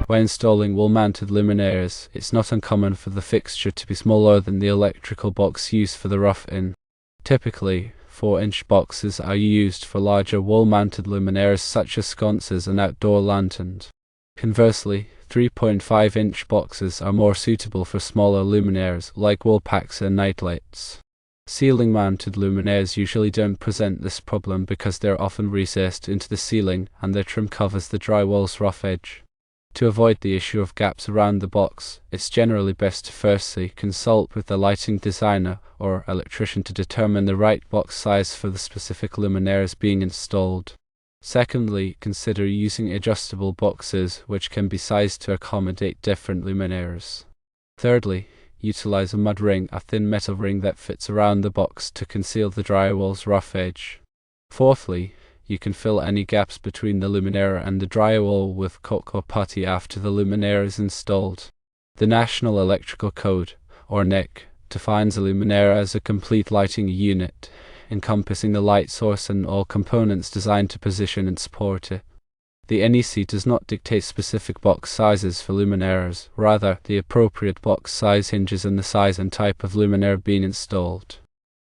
When installing wall-mounted luminaires, it's not uncommon for the fixture to be smaller than the electrical box used for the rough-in. Typically, 4-inch boxes are used for larger wall-mounted luminaires such as sconces and outdoor lanterns. Conversely, 3.5-inch boxes are more suitable for smaller luminaires like wall packs and nightlights. Ceiling-mounted luminaires usually don't present this problem because they're often recessed into the ceiling and their trim covers the drywall's rough edge. To avoid the issue of gaps around the box, it's generally best to firstly consult with the lighting designer or electrician to determine the right box size for the specific luminaires being installed. Secondly, consider using adjustable boxes which can be sized to accommodate different luminaires. Thirdly, utilize a mud ring, a thin metal ring that fits around the box to conceal the drywall's rough edge. Fourthly, you can fill any gaps between the luminaire and the drywall with caulk or putty after the luminaire is installed. The National Electrical Code, or NEC, defines a luminaire as a complete lighting unit, encompassing the light source and all components designed to position and support it. The NEC does not dictate specific box sizes for luminaires, rather, the appropriate box size hinges on the size and type of luminaire being installed.